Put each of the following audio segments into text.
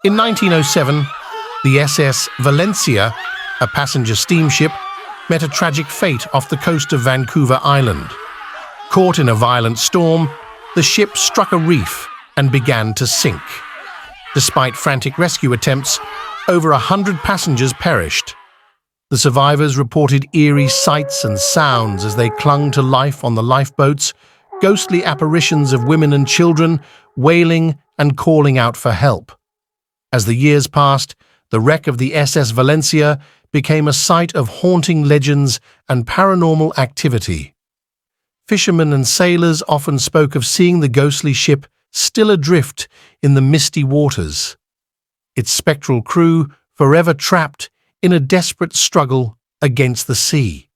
In 1907, the SS Valencia, a passenger steamship, met a tragic fate off the coast of Vancouver Island. Caught in a violent storm, the ship struck a reef and began to sink. Despite frantic rescue attempts, over 100 passengers perished. The survivors reported eerie sights and sounds as they clung to life on the lifeboats, ghostly apparitions of women and children wailing and calling out for help. As the years passed, the wreck of the SS Valencia became a site of haunting legends and paranormal activity. Fishermen and sailors often spoke of seeing the ghostly ship still adrift in the misty waters, its spectral crew forever trapped in a desperate struggle against the sea.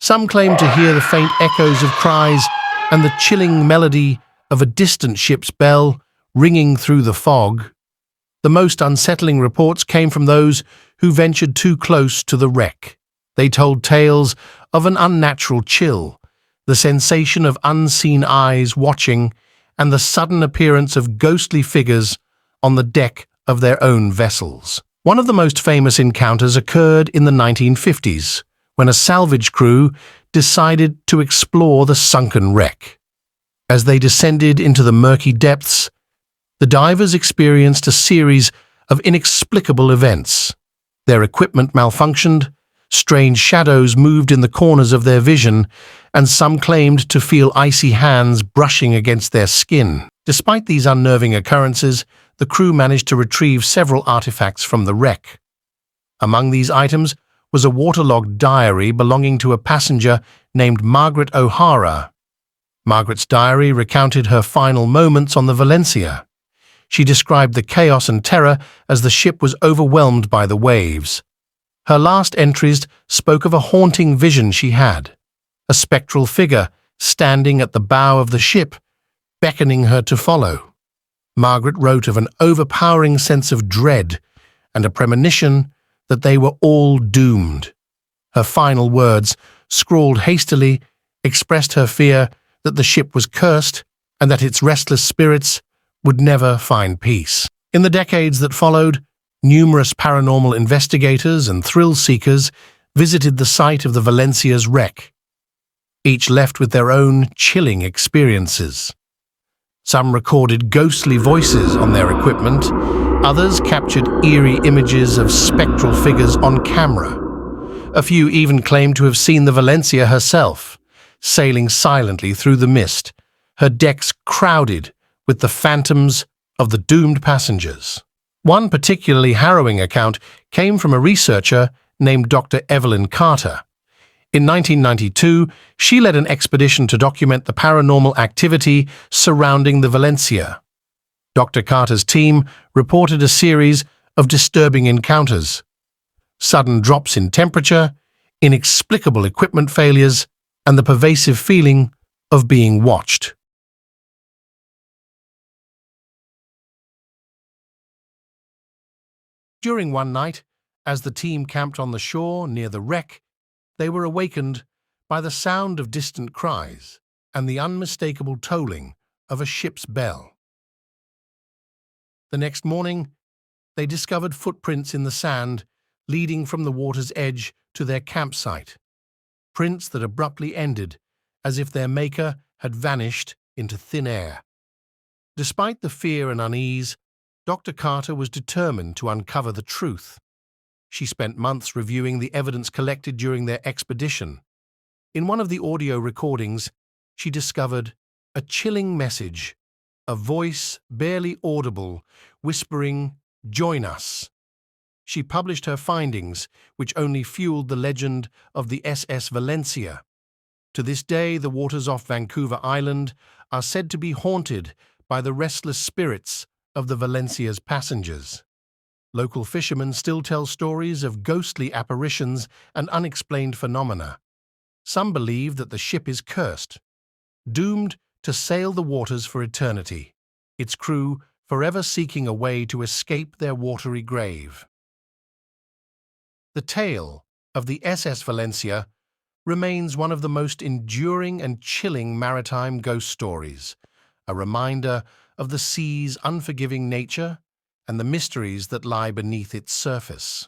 Some claim to hear the faint echoes of cries and the chilling melody of a distant ship's bell ringing through the fog. The most unsettling reports came from those who ventured too close to the wreck. They told tales of an unnatural chill, the sensation of unseen eyes watching, and the sudden appearance of ghostly figures on the deck of their own vessels. One of the most famous encounters occurred in the 1950s, when a salvage crew decided to explore the sunken wreck. As they descended into the murky depths, the divers experienced a series of inexplicable events. Their equipment malfunctioned, strange shadows moved in the corners of their vision, and some claimed to feel icy hands brushing against their skin. Despite these unnerving occurrences, the crew managed to retrieve several artifacts from the wreck. Among these items was a waterlogged diary belonging to a passenger named Margaret O'Hara. Margaret's diary recounted her final moments on the Valencia. She described the chaos and terror as the ship was overwhelmed by the waves. Her last entries spoke of a haunting vision she had, a spectral figure standing at the bow of the ship, beckoning her to follow. Margaret wrote of an overpowering sense of dread and a premonition that they were all doomed. Her final words, scrawled hastily, expressed her fear that the ship was cursed and that its restless spirits would never find peace. In the decades that followed, numerous paranormal investigators and thrill-seekers visited the site of the Valencia's wreck, each left with their own chilling experiences. Some recorded ghostly voices on their equipment, others captured eerie images of spectral figures on camera. A few even claimed to have seen the Valencia herself, sailing silently through the mist, her decks crowded with the phantoms of the doomed passengers. One particularly harrowing account came from a researcher named Dr. Evelyn Carter. In 1992, she led an expedition to document the paranormal activity surrounding the Valencia. Dr. Carter's team reported a series of disturbing encounters: sudden drops in temperature, inexplicable equipment failures, and the pervasive feeling of being watched. During one night, as the team camped on the shore near the wreck, they were awakened by the sound of distant cries and the unmistakable tolling of a ship's bell. The next morning, they discovered footprints in the sand leading from the water's edge to their campsite, prints that abruptly ended as if their maker had vanished into thin air. Despite the fear and unease, Dr. Carter was determined to uncover the truth. She spent months reviewing the evidence collected during their expedition. In one of the audio recordings, she discovered a chilling message, a voice barely audible, whispering, "Join us." She published her findings, which only fueled the legend of the SS Valencia. To this day, the waters off Vancouver Island are said to be haunted by the restless spirits of the Valencia's passengers. Local fishermen still tell stories of ghostly apparitions and unexplained phenomena. Some believe that the ship is cursed, doomed to sail the waters for eternity, its crew forever seeking a way to escape their watery grave. The tale of the SS Valencia remains one of the most enduring and chilling maritime ghost stories, a reminder of the sea's unforgiving nature and the mysteries that lie beneath its surface.